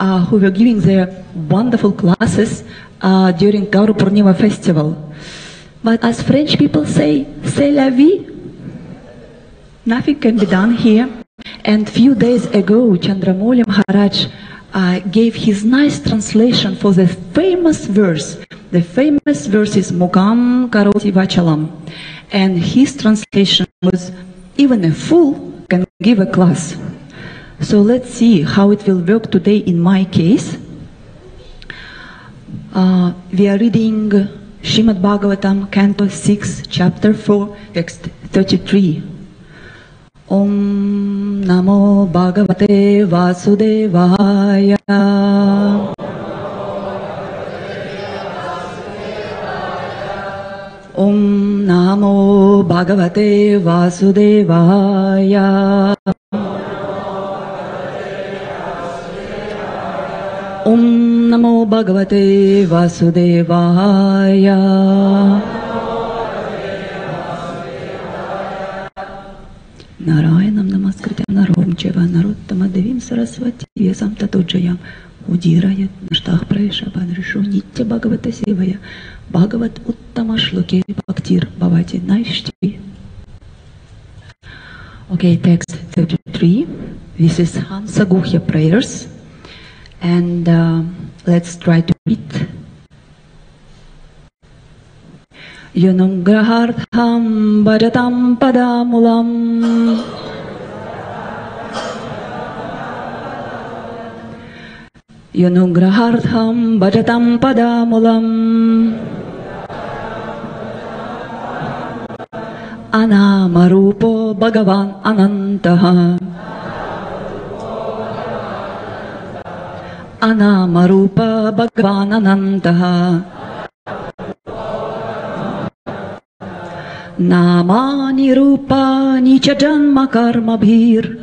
who were giving their wonderful classes during Gauru Purnima festival. But as French people say, c'est la vie. Nothing can be done here. And few days ago, Chandramouli Maharaj gave his nice translation for the famous verse. The famous verse is Mukam Karoti Vachalam. And his translation was, even a fool can give a class. So let's see how it will work today in my case. We are reading Srimad Bhagavatam, Canto 6, Chapter 4, Text 33. Om Namo Bhagavate Vasudevaya. Om Namo Bhagavate Vasudevaya. Om Namo Bhagavate Vasudevaya. Narayanam Namaskrityam Narom Cheva Narottama Devim Saraswati Vyasam Tato Jayam Udirayat Nashtah Praishabhan Rishu Nitya Bhagavata Sevaya Bhagavat Uttama Shloke Bhaktir Bhavati Naishti. Okay, text 33. This is Hansa Guhya prayers. And let's try to read. Yanugrahartham bhajatam padamulam. Yanugrahartham bhajatam padamulam. Anamarupo Bhagavan Anantaha. Anamarupa Bhagavan Anantaha. Namani Rupa Nicha Janma Karma Bhir.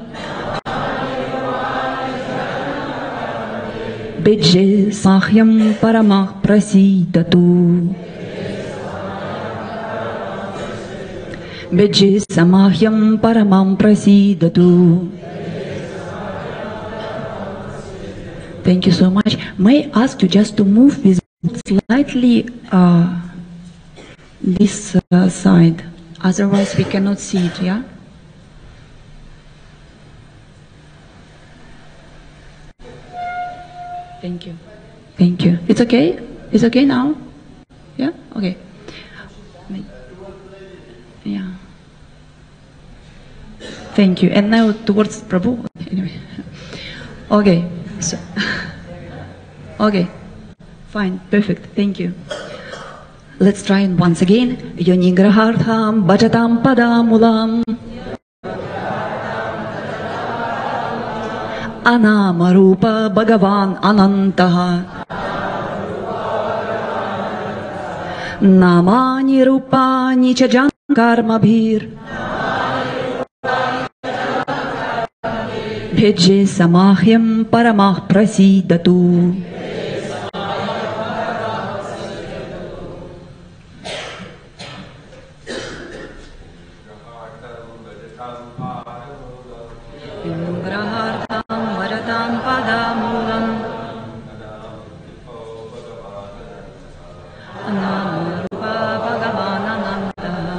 Bije Sahyam Paramah Prasidatu. Bije Samahyam Paramam Prasidatu. Thank you so much. May I ask you just to move with slightly this side, otherwise we cannot see it, yeah? Thank you. Thank you. It's okay? It's okay now? Yeah? Okay. Yeah. Thank you. And now towards Prabhu. Anyway. Okay. So, okay. Fine. Perfect. Thank you. Let's try it once again. Yonigrahartham bhajatam padamulam. Anamarupa Bhagavan Anantaha. Namani Rupani Chajan Karma Bhir. Bheje Samahyam Paramah Prasidatu. Yanugrahartham bhajatam padamulam. Anamarupa Bhagavan Anantaha.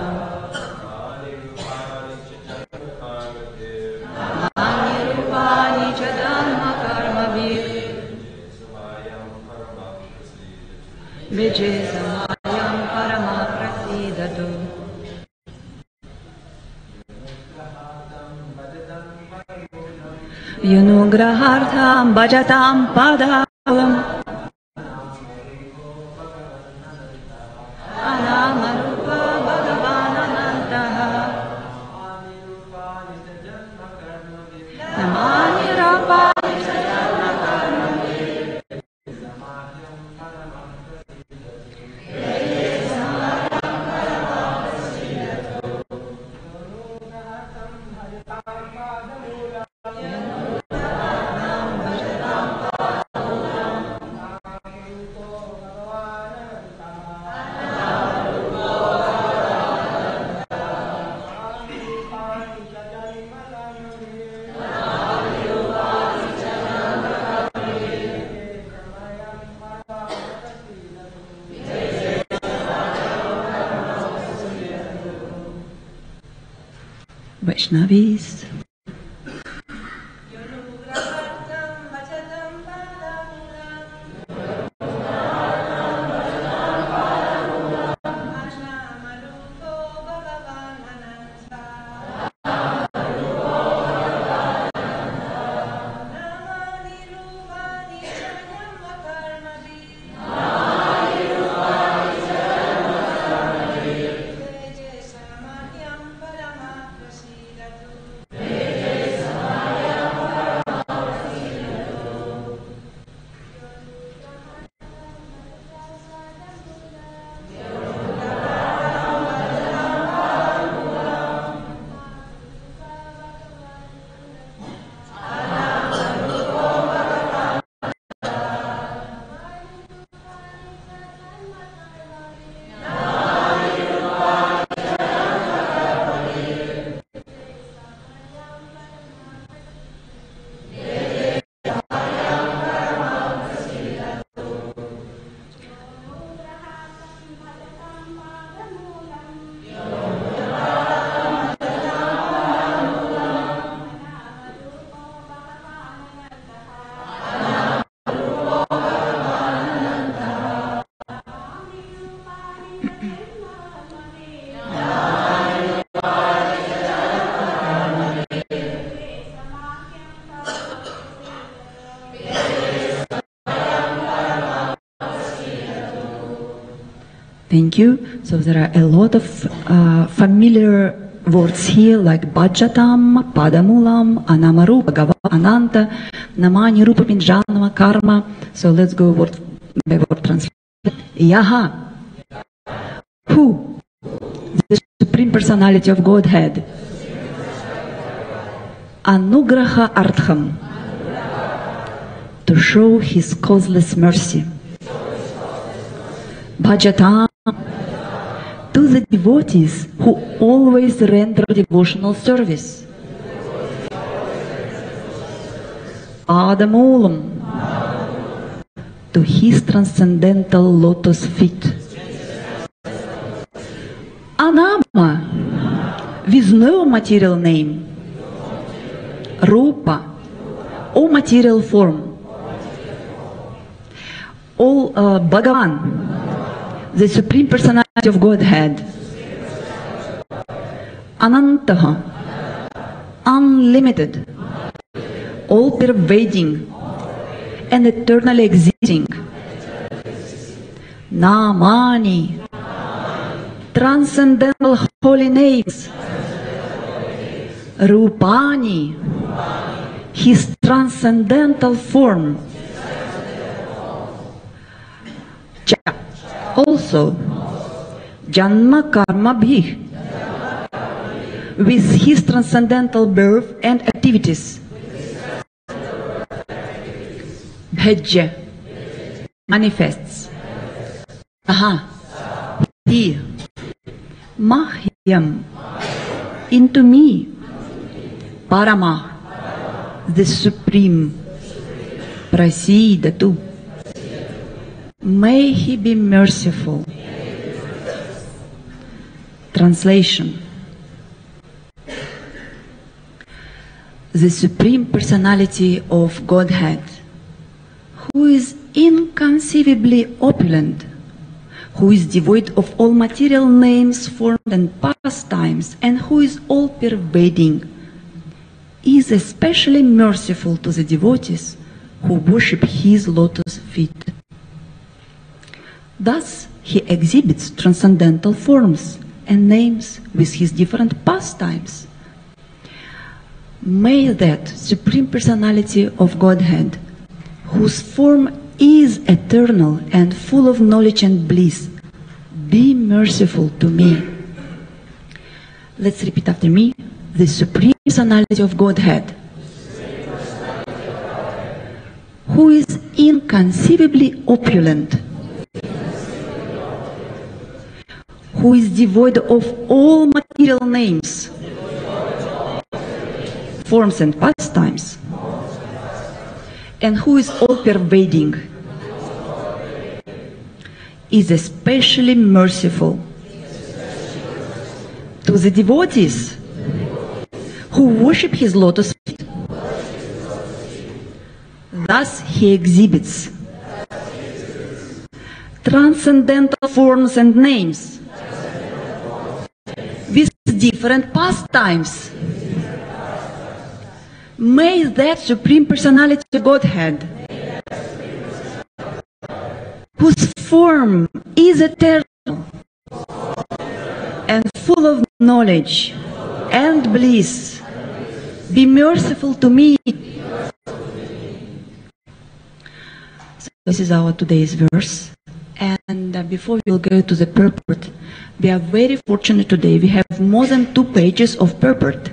Namani Rapani Chajanma Karma Bhir. Vaishnavis. Thank you. So there are a lot of familiar words here like Bhajatam, Padamulam, Anamaru, Bhagava, Ananta, Namani, Rupa, Pinjanama, Karma. So let's go word by word translation. Yaha. Who? The Supreme Personality of Godhead. Anugraha Artham. To show His causeless mercy. Bhajatam. To the devotees who always render devotional service. Adamulam. To His transcendental lotus feet. Anama. With no material name. Rupa. Or material form. All Bhagavan. The Supreme Personality of Godhead. Anantaha. Unlimited. All-pervading and eternally existing. Namani. Transcendental holy names. Rupani. His transcendental form. Cha. Also, Janma Karma Bhi, with His transcendental birth and activities. Bhajya, manifests. Aha, He, Mahyam, into me. Parama, the Supreme. Prasidatu. May He be merciful. Translation. The Supreme Personality of Godhead, who is inconceivably opulent, who is devoid of all material names, forms, and pastimes, and who is all-pervading, is especially merciful to the devotees who worship His lotus feet. Thus, He exhibits transcendental forms and names with His different pastimes. May that Supreme Personality of Godhead, whose form is eternal and full of knowledge and bliss, be merciful to me. Let's repeat after me. The Supreme Personality of Godhead, who is inconceivably opulent, who is devoid of all material names, forms and pastimes, and who is all-pervading, is especially merciful to the devotees who worship his lotus feet. Thus he exhibits transcendental forms and names with different pastimes. May that Supreme Personality of Godhead, whose form is eternal and full of knowledge and bliss, be merciful to me. So this is our today's verse. And before we will go to the purport, we are very fortunate today. We have more than 2 pages of purport.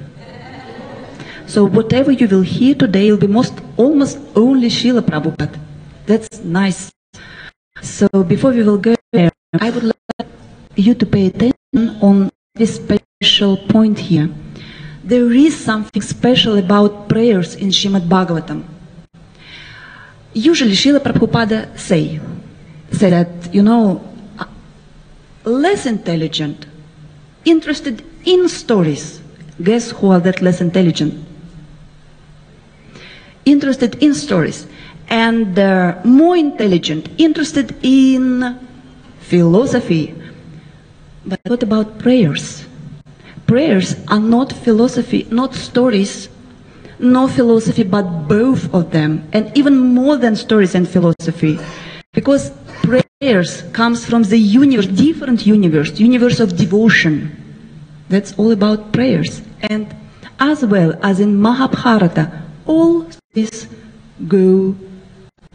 So whatever you will hear today will be almost only Srila Prabhupada. That's nice. So before we will go there, I would like you to pay attention on this special point here. There is something special about prayers in Srimad Bhagavatam. Usually Srila Prabhupada say that, less intelligent, interested in stories. Guess who are that less intelligent? Interested in stories. And more intelligent, interested in philosophy. But what about prayers? Prayers are not philosophy, not stories, no philosophy, but both of them, and even more than stories and philosophy. Because prayers comes from the universe, different universe of devotion. That's all about prayers. And as well as in Mahabharata, all this go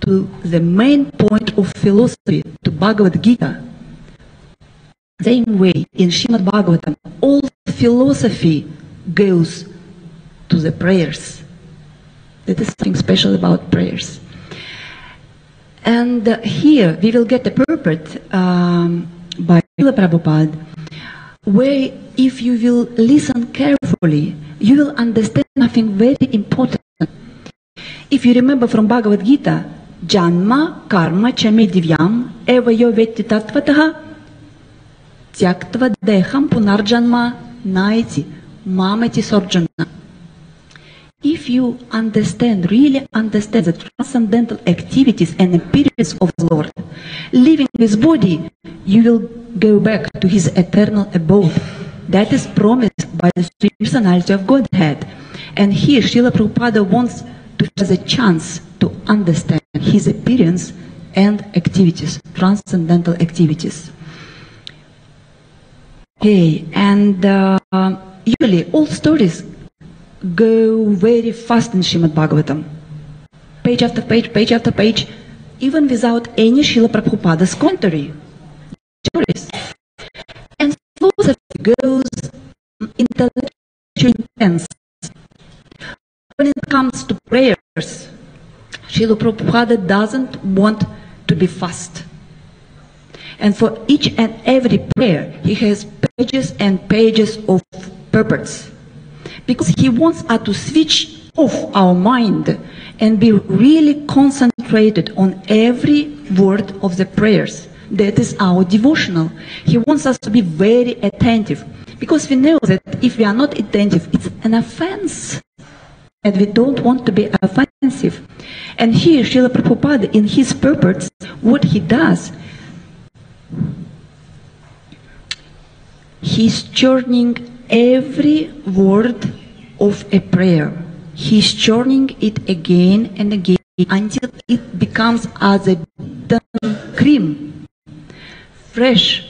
to the main point of philosophy, to Bhagavad Gita. Same way, in Srimad Bhagavatam, all philosophy goes to the prayers. That is something special about prayers. And here we will get a purport by Srila Prabhupada, where if you will listen carefully, you will understand something very important. If you remember from Bhagavad Gita, Janma karma chame divyam eva yo vetti tattvataha tyaktva deham punarjanma naiti mamati sorjana. If you really understand the transcendental activities and appearance of the Lord, living this body, you will go back to his eternal abode. That is promised by the Supreme Personality of Godhead. And here Srila Prabhupada wants to have the chance to understand his appearance and activities, transcendental activities. Okay, and usually all stories go very fast in Srimad Bhagavatam. Page after page, page after page, even without any Srila Prabhupada's commentary. Stories. And philosophy goes intellectually intense. When it comes to prayers, Srila Prabhupada doesn't want to be fast. And for each and every prayer, he has pages and pages of purports. Because he wants us to switch off our mind and be really concentrated on every word of the prayers. That is our devotional. He wants us to be very attentive. Because we know that if we are not attentive, it's an offense. And we don't want to be offensive. And here, Srila Prabhupada, in his purports, what he does, he's churning every word of a prayer. He's churning it again and again until it becomes as a cream, fresh,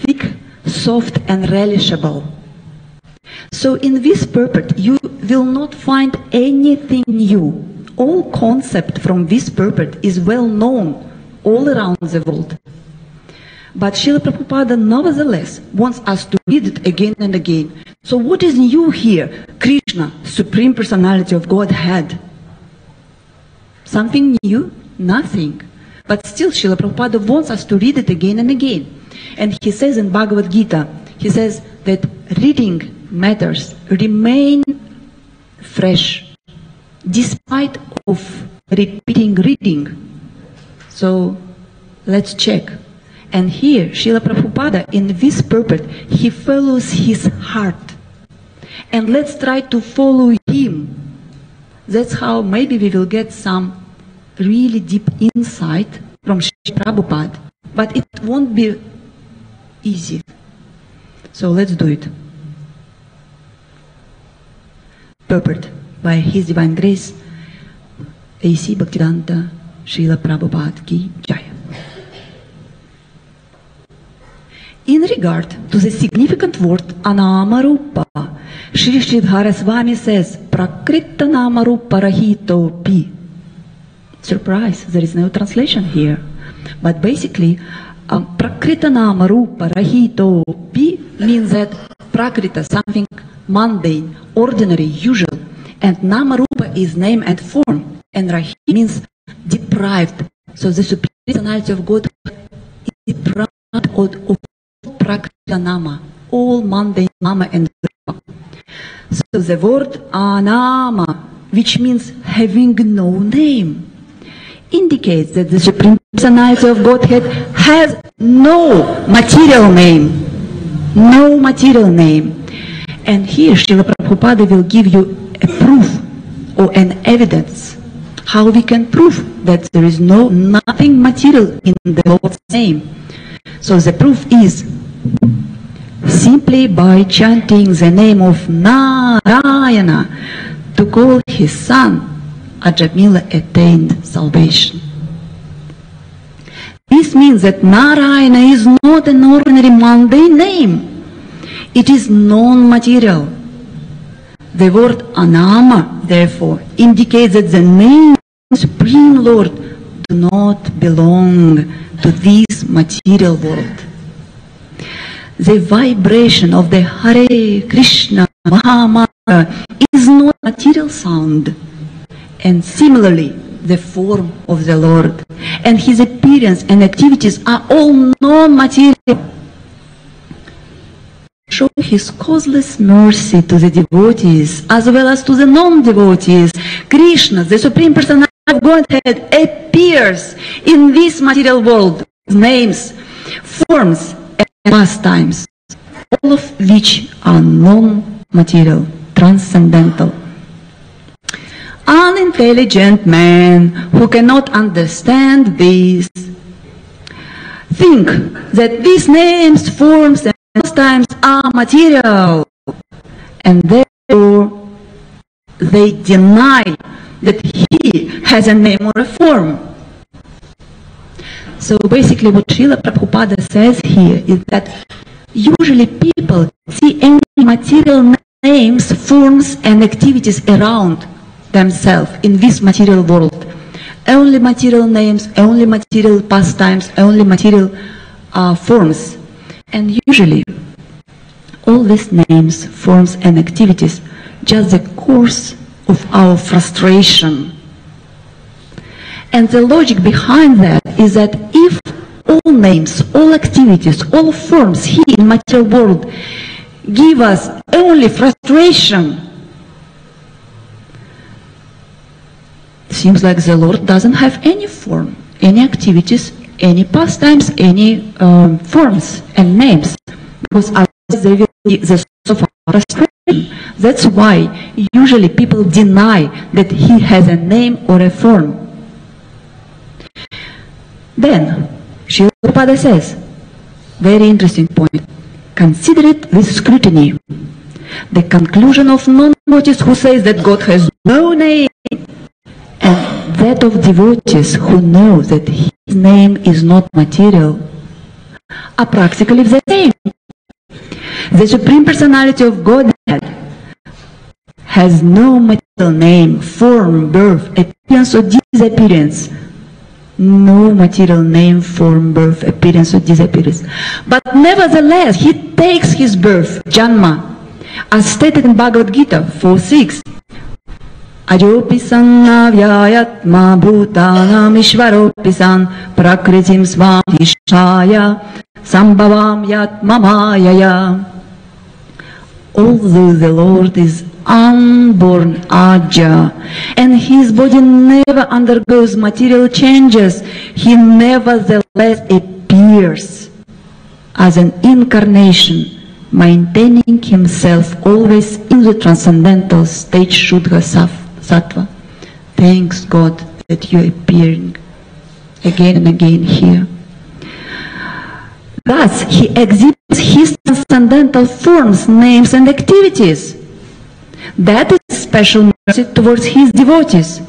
thick, soft and relishable. So in this purport, you will not find anything new. All concept from this purport is well known all around the world. But Srila Prabhupada nevertheless wants us to read it again and again. So what is new here? Krishna, Supreme Personality of Godhead. Something new? Nothing. But still Srila Prabhupada wants us to read it again and again. And he says in Bhagavad Gita, he says that reading matters remain fresh despite of repeating reading. So let's check. And here, Srila Prabhupada, in this purport, he follows his heart. and let's try to follow him. That's how maybe we will get some really deep insight from Srila Prabhupada. But it won't be easy. So let's do it. Purport by His Divine Grace, A.C. Bhaktivedanta Srila Prabhupada Ki Jai. In regard to the significant word Anamarupa, Shri Sridhara Swami says, Prakrita Namarupa Rahito Pi. Surprise, there is no translation here. But basically, Prakrita Namarupa Rahito Pi means that Prakrita, something mundane, ordinary, usual, and Namarupa is name and form, and Rahi means deprived. So the Supreme Personality of God is deprived of Prakrita Nama, all mundane Nama and Rupa. So the word Anama, which means having no name, indicates that the Supreme Personality of Godhead has no material name. No material name. And here Srila Prabhupada will give you a proof or an evidence how we can prove that there is nothing material in the Lord's name. So the proof is simply by chanting the name of Narayana to call his son, Ajamila attained salvation. This means that Narayana is not an ordinary mundane name. It is non-material. The word Anama, therefore, indicates that the name of the Supreme Lord do not belong to this material world. The vibration of the Hare Krishna Mahamantra is not material sound. And similarly, the form of the Lord and his appearance and activities are all non-material. Show his causeless mercy to the devotees as well as to the non-devotees. Krishna, the Supreme Personality of Godhead, appears in this material world, names, forms, and pastimes, all of which are non-material, transcendental. Unintelligent man who cannot understand this think that these names, forms, and pastimes are material, and therefore they deny that he has a name or a form. So basically what Srila Prabhupada says here is that usually people see any material names, forms, and activities around themselves in this material world. Only material names, only material pastimes, only material forms. And usually, all these names, forms, and activities, just the course of our frustration. And the logic behind that is that if all names, all activities, all forms here in material world give us only frustration, seems like the Lord doesn't have any form, any activities, any pastimes, any forms and names, because otherwise they will be the source of frustration. That's why usually people deny that he has a name or a form. Then Srila Prabhupada says, very interesting point, consider it with scrutiny. The conclusion of non-devotees who says that God has no name, and that of devotees who know that his name is not material, are practically the same. The Supreme Personality of Godhead has no material name, form, birth, appearance, or disappearance. No material name, form, birth, appearance, or disappearance. But nevertheless, he takes his birth, Janma, as stated in Bhagavad Gita 4.6. Ajopisan avyayatma bhutanam ishvaropisan prakritim svamishaya sambhavam yatma mayaya. Although the Lord is unborn Aja, and his body never undergoes material changes, he nevertheless appears as an incarnation maintaining himself always in the transcendental state Shuddha Sattva. Thanks God that you are appearing again and again here. Thus, he exhibits his transcendental forms, names, and activities. That is special mercy towards his devotees.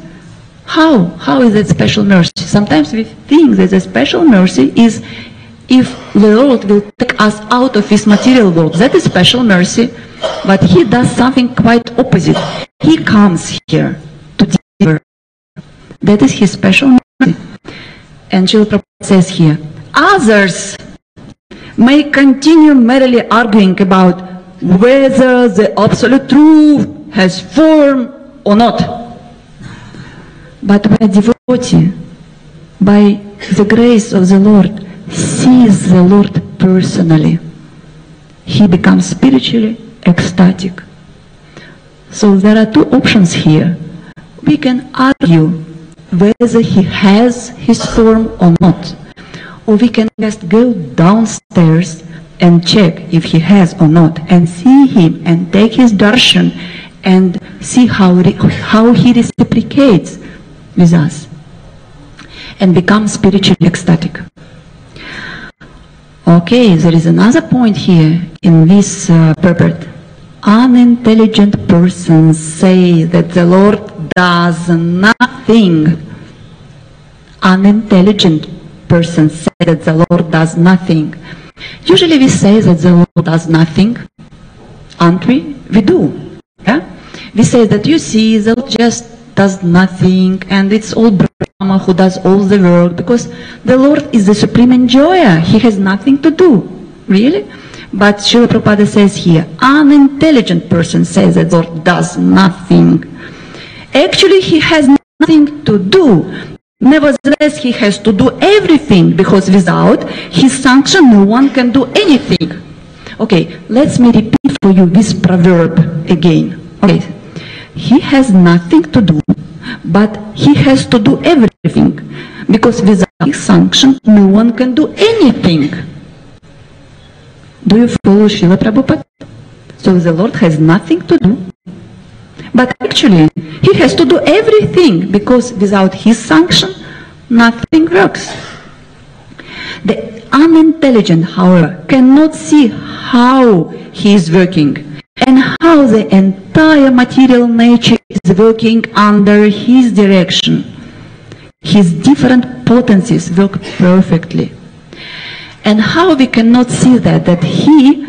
How? How is that special mercy? Sometimes we think that the special mercy is if the Lord will take us out of this material world. That is special mercy. But he does something quite opposite. He comes here to deliver. That is his special mercy. And Srila Prabhupada says here, others may continue merely arguing about whether the absolute truth has form or not. But when a devotee, by the grace of the Lord, sees the Lord personally, he becomes spiritually ecstatic. So there are two options here. We can argue whether he has his form or not. Or we can just go downstairs and check if he has or not, and see him and take his darshan and see how he reciprocates with us and become spiritually ecstatic. Okay, there is another point here in this purport. Unintelligent persons say that the Lord does nothing. Unintelligent persons say that the Lord does nothing. Usually we say that the Lord does nothing, aren't we? We do. Yeah? We say that, you see, the Lord just does nothing, and it's all Brahma who does all the work, because the Lord is the supreme enjoyer. He has nothing to do. Really? But Srila Prabhupada says here, unintelligent person says that the Lord does nothing. Actually, he has nothing to do. Nevertheless, he has to do everything, because without his sanction, no one can do anything. Okay, let me repeat for you this proverb again. Okay, he has nothing to do, but he has to do everything, because without his sanction, no one can do anything. Do you follow Srila Prabhupada? So the Lord has nothing to do, but actually, he has to do everything, because without his sanction, nothing works. The unintelligent, however, cannot see how he is working and how the entire material nature is working under his direction. His different potencies work perfectly. And how we cannot see that he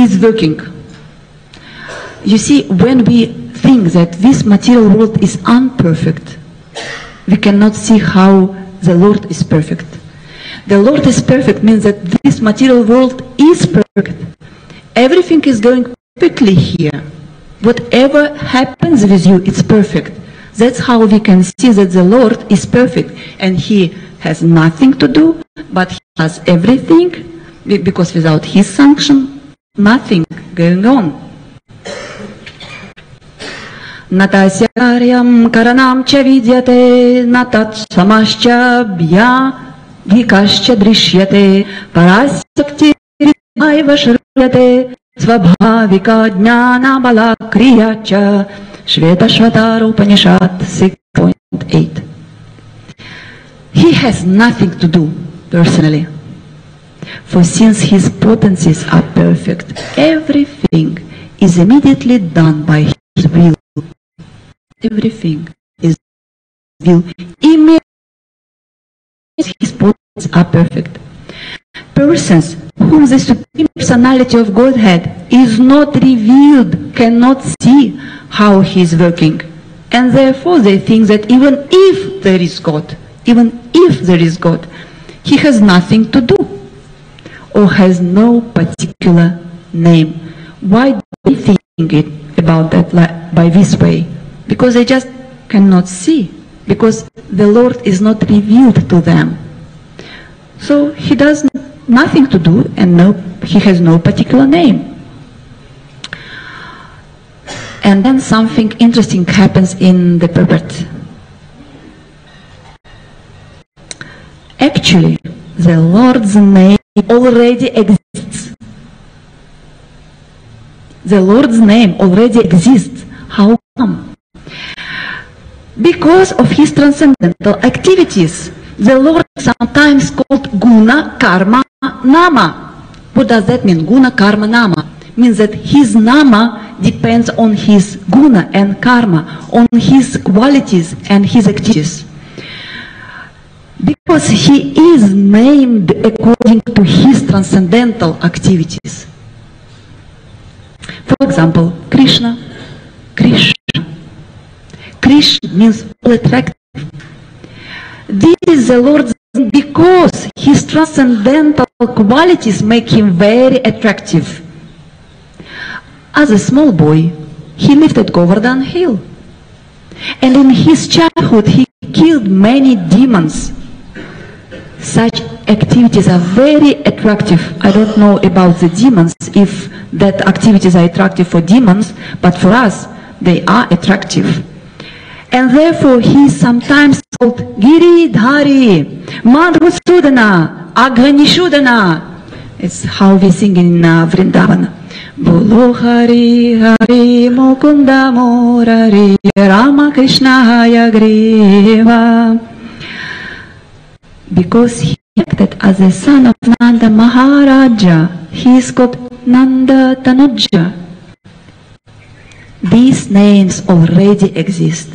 is working? You see, when we think that this material world is imperfect, we cannot see how the Lord is perfect. The Lord is perfect means that this material world is perfect. Everything is going perfectly here. Whatever happens with you, it's perfect. That's how we can see that the Lord is perfect, and he has nothing to do, but he does everything, because without his sanction, nothing going on. Natasyāryam karanam cha vidyate, natat samascha bhya vikascha drishyate, parasyakti ridaiva shruryate, svabhavika jnana bala kriya cha, Shvetashvatara Upanishad 6.8. He has nothing to do personally, for since his potencies are perfect, everything is immediately done by his will. Everything is will. Immediately his potencies are perfect. Persons whom the Supreme Personality of Godhead is not revealed cannot see how he is working, and therefore they think that even if there is God, he has nothing to do, or has no particular name. Why do they think it about that by this way? Because they just cannot see, because the Lord is not revealed to them. So he does nothing to do, and he has no particular name. And then something interesting happens in the purport. Actually, the Lord's name already exists The Lord's name already exists. How come? Because of his transcendental activities. The Lord is sometimes called Guna, Karma, Nama. What does that mean? Guna, Karma, Nama. Means that his Nama depends on his Guna and Karma, on his qualities and his activities. Because he is named according to his transcendental activities. For example, Krishna. Krishna means all attractive. This is the Lord's name because his transcendental qualities make him very attractive. As a small boy, he lived at Govardhan Hill. And in his childhood, he killed many demons. Such activities are very attractive. I don't know about the demons, if that activities are attractive for demons, but for us, they are attractive. And therefore, he is sometimes called Giridhari, Madhusudana, Aghanishudana. It's how we sing in Vrindavan. Bolo Hari Hari Mukunda Murari Rama Krishna Hayagriva. Because he acted as a son of Nanda Maharaja, he is called Nanda Tanuja. These names already exist.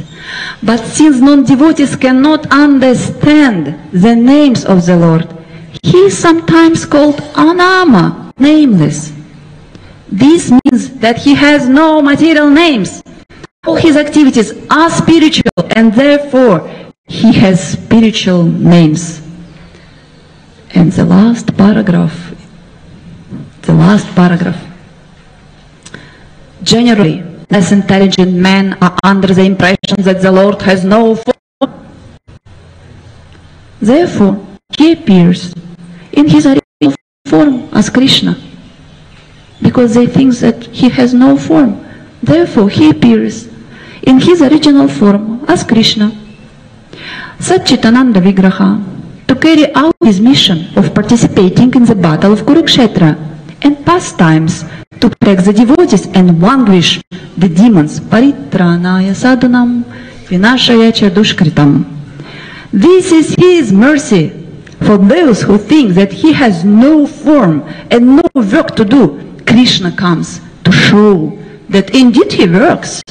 But since non-devotees cannot understand the names of the Lord, he is sometimes called Anama, nameless. This means that he has no material names. All his activities are spiritual, and therefore he has spiritual names. And the last paragraph. Generally, less intelligent men are under the impression that the Lord has no form. Therefore, he appears in his original form as Krishna. Because they think that he has no form. Therefore, he appears in his original form as Krishna. Satchitananda Vigraha, to carry out his mission of participating in the battle of Kurukshetra and pastimes to protect the devotees and vanquish the demons. Paritranaya sadhanam vinashaya cha dushkritam. This is his mercy for those who think that he has no form and no work to do. Krishna comes to show that indeed he works.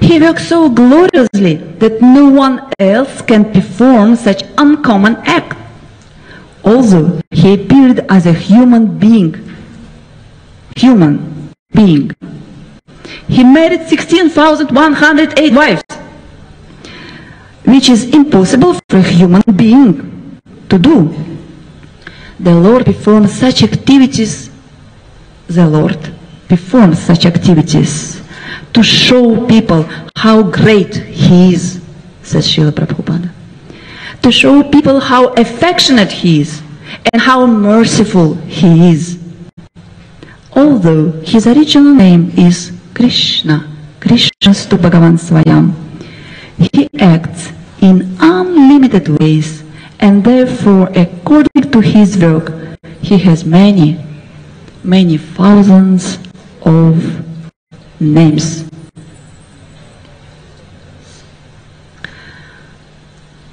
He works so gloriously that no one else can perform such uncommon act. Also, he appeared as a human being. He married 16,108 wives, which is impossible for a human being to do. The Lord performs such activities to show people how great he is, says Srila Prabhupada. To show people how affectionate he is and how merciful he is. Although his original name is Krishna, Krishnastu Bhagavan Swayam, he acts in unlimited ways, and therefore, according to his work, he has many thousands of names.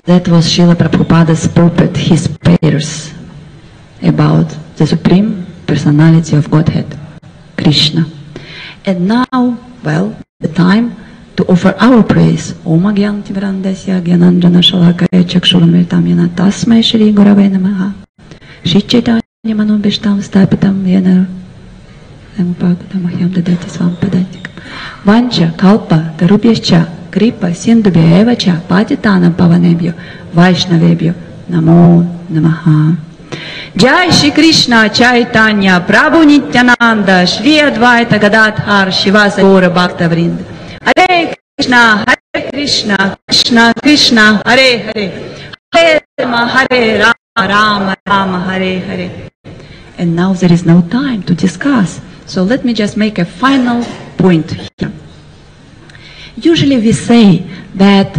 That was Srila Prabhupada's pulpit, his prayers about the Supreme Personality of Godhead, Krishna. And now, well, the time to offer our praise. Om Agyanti Vrandasya Gyananjana Shalakaya Chakshuramritam Yana Tasmai Shri Gurave Namaha Shri Chaitanya Manubhishtam Stapitam Yana Namupagatam Dadati Swam Padatikam Vancha Kalpa Tarubhyascha Kripa Sindubhya Evacha Patitanam Pavanebhyo Vaishnavebhyo Namo Namaha. Jai Shri Krishna Chaitanya Prabhu Nityananda Shri Advaita Gadadhar Shivasa Gaura Bhakta Vrinda. Hare Krishna, Krishna Krishna, Hare Hare, Hare Rama, Hare Rama, Rama Rama, Hare Hare. And now there is no time to discuss. So let me just make a final point here. Usually we say that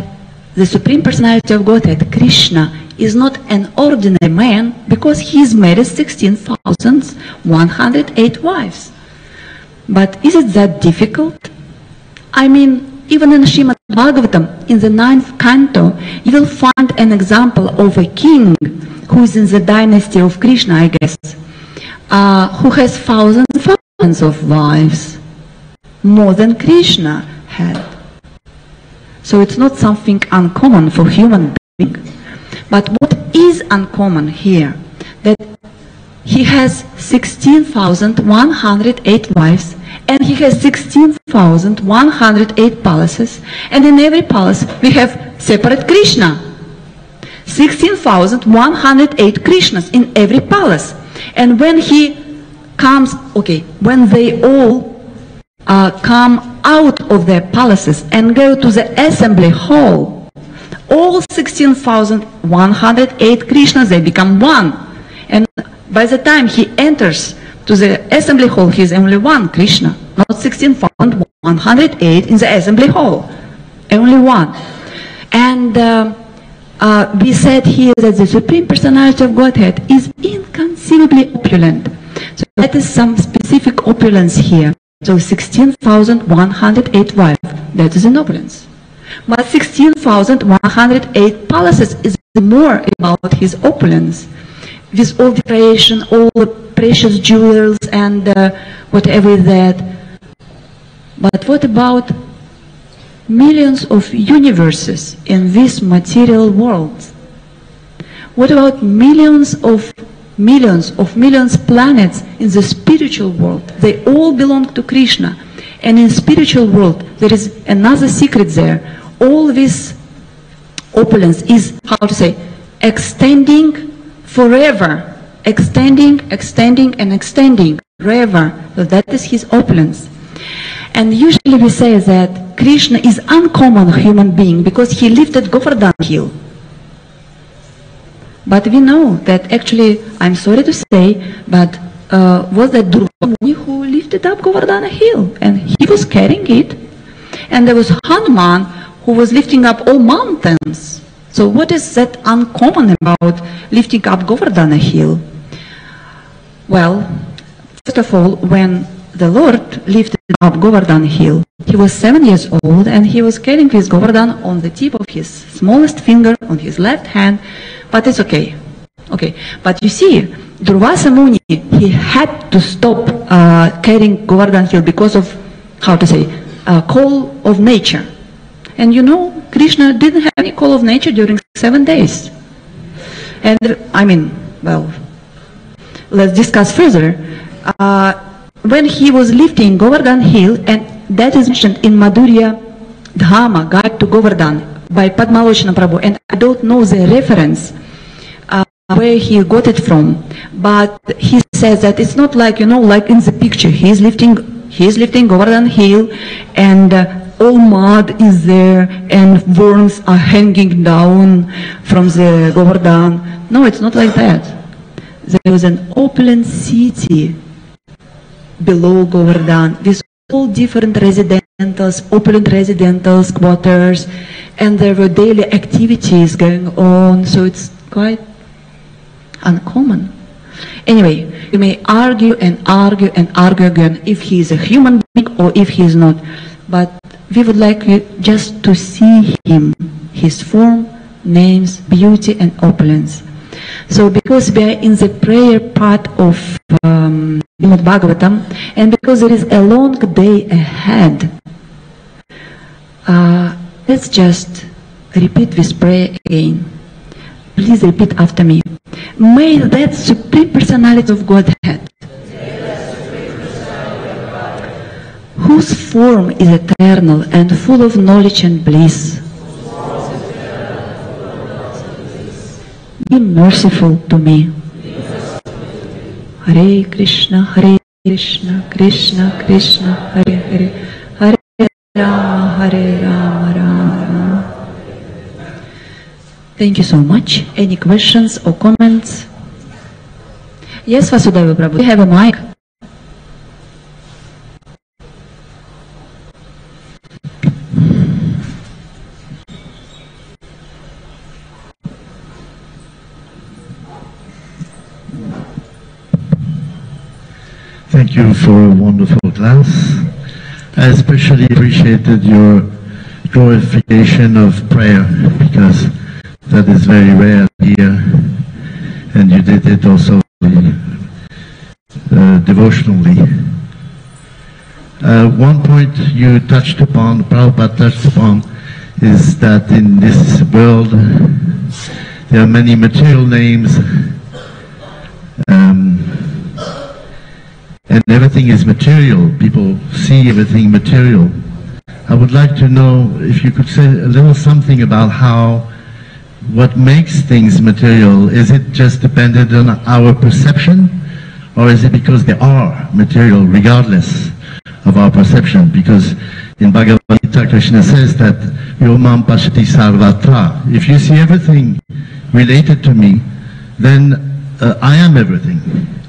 the Supreme Personality of Godhead, Krishna, is not an ordinary man because he is married 16,108 wives. But is it that difficult? I mean, even in Srimad Bhagavatam, in the 9th canto, you will find an example of a king who is in the dynasty of Krishna, I guess, who has thousands and thousands of wives, more than Krishna had. So it's not something uncommon for human being. But what is uncommon here, that he has 16,108 wives, and he has 16,108 palaces, and in every palace we have separate Krishna. 16,108 Krishnas in every palace. And when he comes, when they all come out of their palaces and go to the assembly hall, all 16,108 Krishnas, they become one. And by the time he enters to the assembly hall, he is only one Krishna, not 16,108 in the assembly hall, only one. And we said here that the Supreme Personality of Godhead is inconceivably opulent. So that is some specific opulence here. So 16,108 wives, that is an opulence. But 16,108 palaces is more about his opulence, with all the creation, all the precious jewels and whatever that. But what about millions of universes in this material world? What about millions planets in the spiritual world? They all belong to Krishna. And in spiritual world, there is another secret there. All this opulence is, how to say, extending forever. Extending, extending, and extending forever. So that is his opulence. And usually we say that Krishna is uncommon human being because he lifted Govardhan hill. But we know that actually, I'm sorry to say, but was that Durva Muni who lifted up Govardhana hill, and he was carrying it. And there was Hanuman who was lifting up all mountains. So what is that uncommon about lifting up Govardhana hill? Well, first of all, when the Lord lifted up Govardhan hill, he was 7 years old, and he was carrying his Govardhan on the tip of his smallest finger on his left hand. But it's okay. But you see, Durvasa Muni, he had to stop carrying Govardhan hill because of, how to say, call of nature. And you know, Krishna didn't have any call of nature during 7 days. And I mean, well, let's discuss further. When he was lifting Govardhan hill, and that is mentioned in Madhurya Dhamma, Guide to Govardhan, by Padmalochana Prabhu, and I don't know the reference where he got it from, but he says that it's not like, you know, like in the picture, he's lifting Govardhan hill, and all mud is there, and worms are hanging down from the Govardhan. No, it's not like that. There was an opulent city below Govardhan with all different residentials, opulent residentials, quarters, and there were daily activities going on, so it's quite uncommon. Anyway, you may argue and argue and argue again if he is a human being or if he is not, but we would like you just to see him, his form, names, beauty and opulence. So because we are in the prayer part of Srimad Bhagavatam, and because there is a long day ahead, let's just repeat this prayer again. Please repeat after me. May that Supreme Personality of Godhead, whose form is eternal and full of knowledge and bliss, be merciful to me. Hare Krishna, Krishna Krishna, Hare Hare, Hare Rama, Rama Rama. Thank you so much. Any questions or comments? Yes, Vasudeva Prabhu, we have a mic. Thank thank you for a wonderful class. I especially appreciated your glorification of prayer, because that is very rare here, and you did it also devotionally. One point you touched upon, Prabhupada touched upon, is that in this world there are many material names, and everything is material. People see everything material. I would like to know if you could say a little something about what makes things material. Is it just dependent on our perception, or is it because they are material regardless of our perception? Because in Bhagavad Gita, Krishna says that Yomam Pashati Sarvatra. If you see everything related to me, then I am everything.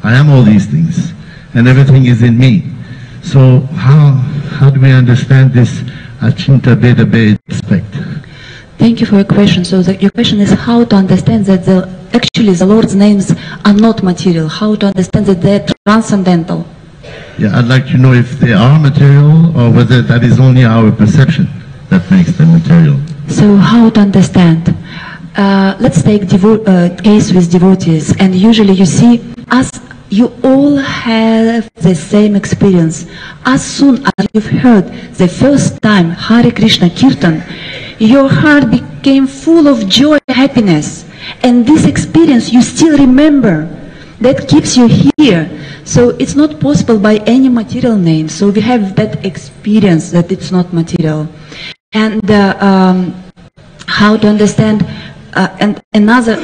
I am all these things, and everything is in me. So how do we understand this Achinta Veda Bhed aspect? Thank you for your question. So your question is how to understand that actually the Lord's names are not material. How to understand that they're transcendental. Yeah, I'd like to know if they are material, or whether that is only our perception that makes them material. So how to understand? Let's take case with devotees, and usually you see us. You all have the same experience. As soon as you've heard the first time Hare Krishna Kirtan, your heart became full of joy and happiness. And this experience you still remember. That keeps you here. So it's not possible by any material name. So we have that experience that it's not material. And how to understand? And another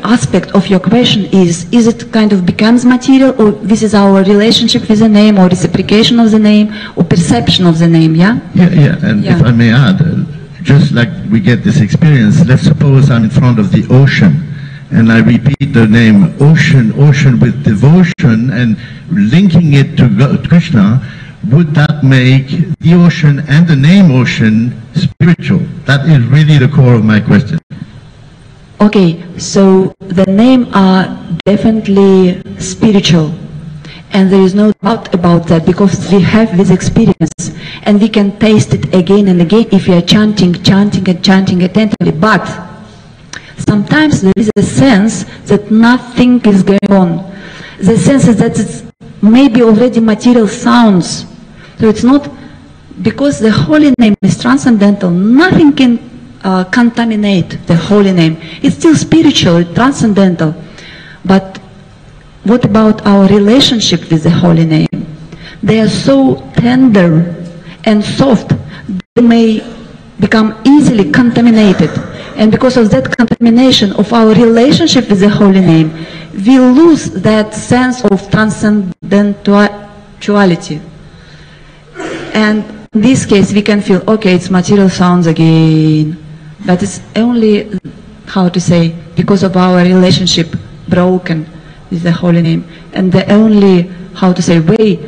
aspect of your question is it kind of becomes material, or this is our relationship with the name, or reciprocation of the name, or perception of the name, yeah? Yeah. And if I may add, just like we get this experience, let's suppose I'm in front of the ocean, and I repeat the name ocean, ocean with devotion, and linking it to Krishna, would that make the ocean and the name ocean spiritual? That is really the core of my question. Okay, so the name are definitely spiritual, and there is no doubt about that, because we have this experience and we can taste it again and again if we are chanting attentively. But sometimes there is a sense that nothing is going on. The sense is that it's maybe already material sounds. So it's not, because the holy name is transcendental, nothing can contaminate the holy name. It's still spiritual, it's transcendental. But what about our relationship with the holy name? They are so tender and soft, they may become easily contaminated. And because of that contamination of our relationship with the holy name, we lose that sense of transcendentality. And in this case, we can feel, okay, it's material sounds again. But it's only, how to say, because of our relationship broken with the holy name. And the only, how to say, way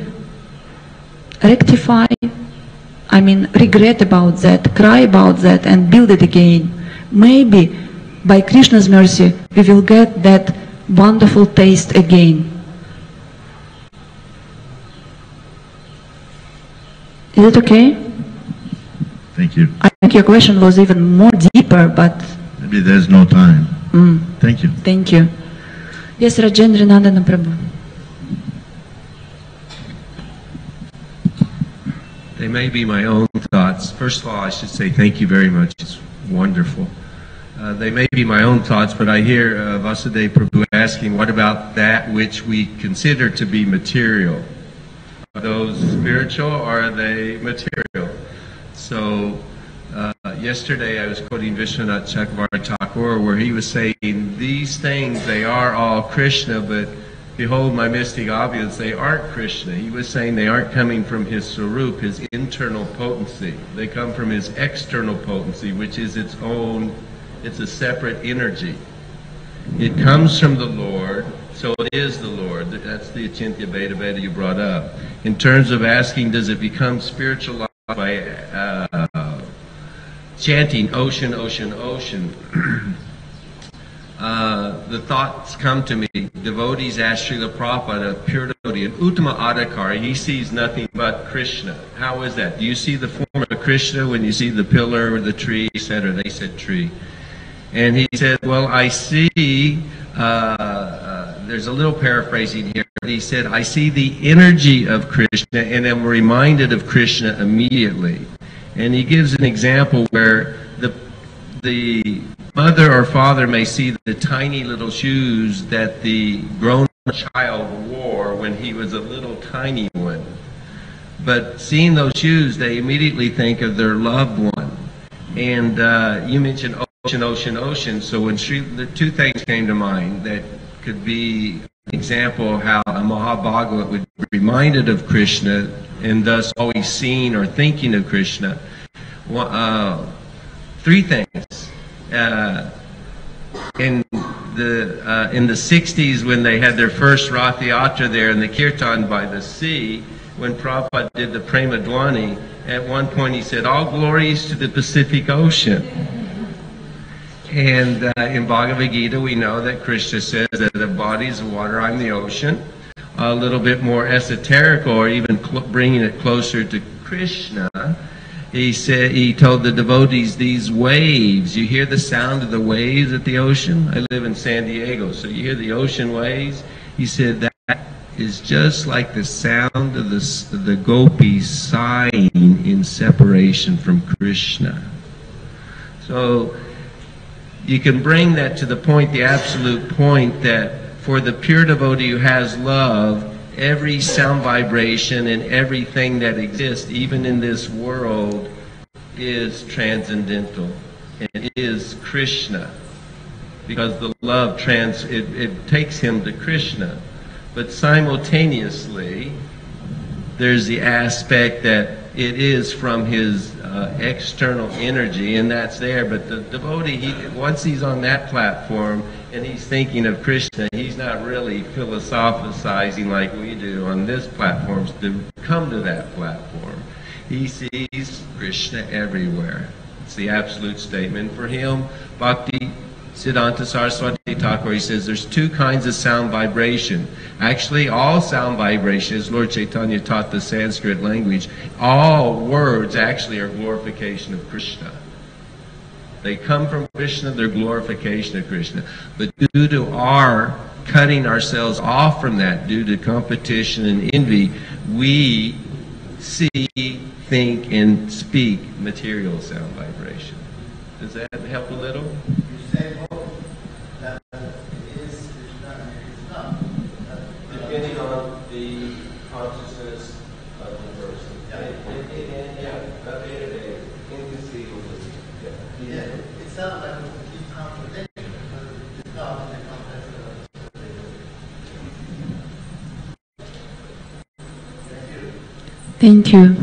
rectify, regret about that, cry about that, and build it again. Maybe by Krishna's mercy, we will get that wonderful taste again. Is it okay? Thank you. I think your question was even more deeper, but... Maybe there's no time. Thank you. Thank you. Yes, Rajendra Nandana Prabhu. They may be my own thoughts. First of all, I should say thank you very much. It's wonderful. They may be my own thoughts, but I hear Vasudeva Prabhu asking, what about that which we consider to be material? Are those spiritual, or are they material? So yesterday I was quoting Vishwanath Chakravarti Thakur, where he was saying, these things, they are all Krishna, but behold my mystic obvious, they aren't Krishna. He was saying they aren't coming from his Swarup, his internal potency. They come from his external potency, which is its own, it's a separate energy. It comes from the Lord, so it is the Lord. That's the Achintya Veda Veda you brought up. In terms of asking, does it become spiritualized by chanting ocean, ocean, ocean? the thoughts come to me. Devotees ask Srila Prabhupada, a pure devotee, an Uttama Adhikari, he sees nothing but Krishna. How is that? Do you see the form of Krishna when you see the pillar or the tree, etc.? They said tree. And he said, well, I see, there's a little paraphrasing here, but he said, I see the energy of Krishna and am reminded of Krishna immediately. And he gives an example where the mother or father may see the tiny little shoes that the grown child wore when he was a little tiny one. But seeing those shoes, they immediately think of their loved one. And you mentioned ocean, ocean, ocean. So when the two things came to mind that could be an example of how a Mahabhagavat would be reminded of Krishna and thus always seeing or thinking of Krishna. Three things. In the 60s, when they had their first Rath Yatra there in the Kirtan by the sea, when Prabhupada did the Prema Dwani, at one point he said, all glories to the Pacific Ocean. And in Bhagavad Gita we know that Krishna says that the bodies of water, I'm the ocean. A little bit more esoteric, or even bringing it closer to Krishna, he said, he told the devotees, these waves, you hear the sound of the waves at the ocean? I live in San Diego, so you hear the ocean waves? He said that is just like the sound of the gopis sighing in separation from Krishna. So you can bring that to the point, the absolute point, that for the pure devotee who has love, every sound vibration and everything that exists, even in this world, is transcendental and is Krishna, because the love it takes him to Krishna. But simultaneously, there's the aspect that it is from his external energy, and that's there. But the devotee, once he's on that platform and he's thinking of Krishna, he's not really philosophizing like we do on this platform to come to that platform. He sees Krishna everywhere. It's the absolute statement. For him, Bhakti Siddhanta Saraswati Thakur, he says there's two kinds of sound vibration. Actually, all sound vibration, as Lord Chaitanya taught the Sanskrit language, all words actually are glorification of Krishna. They come from Krishna, they're glorification of Krishna. But due to our cutting ourselves off from that, due to competition and envy, we see, think, and speak material sound vibration. Does that help a little? Depending on the consciousness of the person. It sounds like a complete contradiction, but it's not in the context of Thank you.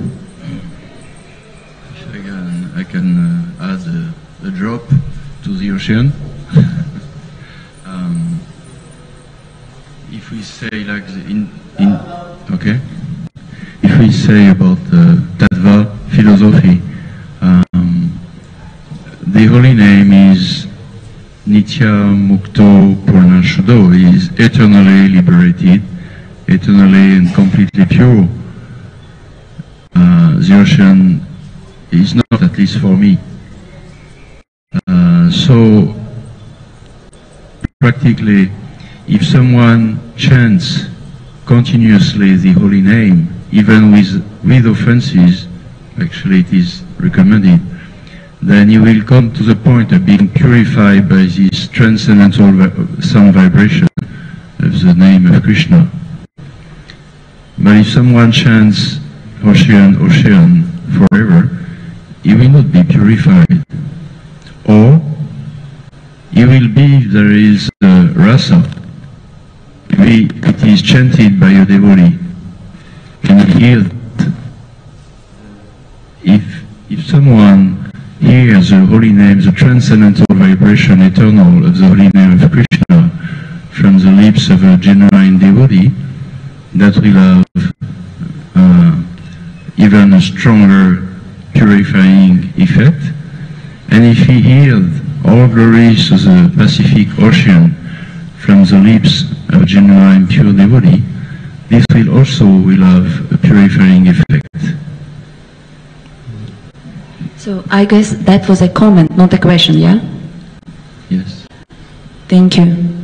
I can add a drop to the ocean. If we say like okay, if we say about Tattva philosophy, the holy name is Nitya Mukto Purnashuddho, is eternally liberated, eternally and completely pure. The ocean is not, at least for me. So practically, if someone chants continuously the holy name, even with offenses, actually it is recommended, then you will come to the point of being purified by this transcendental sound vibration of the name of Krishna. But if someone chants ocean, ocean forever, he will not be purified. Or he will be, there is rasa. It is chanted by a devotee. And he hears it. If someone hears the holy name, the transcendental vibration eternal of the holy name of Krishna from the lips of a genuine devotee, that will have even a stronger purifying effect. And if he hears all glories to the Pacific Ocean from the lips of genuine pure devotee, this will have a purifying effect. So I guess that was a comment, not a question, yeah? Yes. Thank you.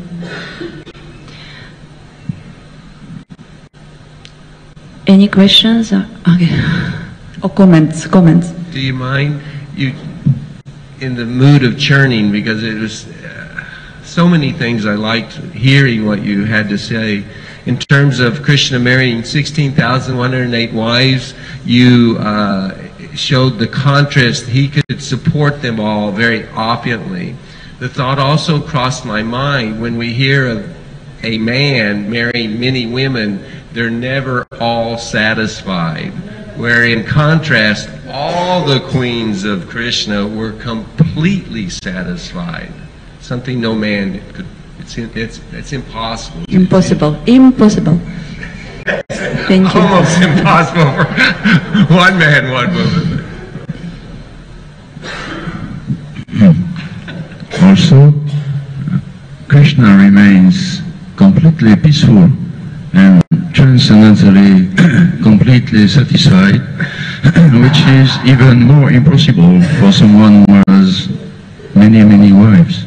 Any questions? Okay. Or comments? Do you mind? You in the mood of churning, because it was so many things I liked hearing what you had to say. In terms of Krishna marrying 16,108 wives, you showed the contrast. He could support them all very opulently. The thought also crossed my mind, when we hear of a man marrying many women, they're never all satisfied. Where in contrast, all the queens of Krishna were completely satisfied. Something no man could, it's impossible. Impossible. Impossible. Thank you. Almost impossible for one man, one woman. Also, Krishna remains completely peaceful and transcendently completely satisfied, which is even more impossible for someone who has many, many wives.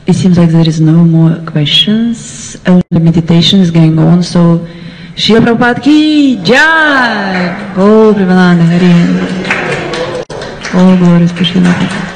It seems like there is no more questions. Only meditation is going on. So, Shri Prabhupada ki jai! Go Premananda Hari. All glories to Shri Prabhupada.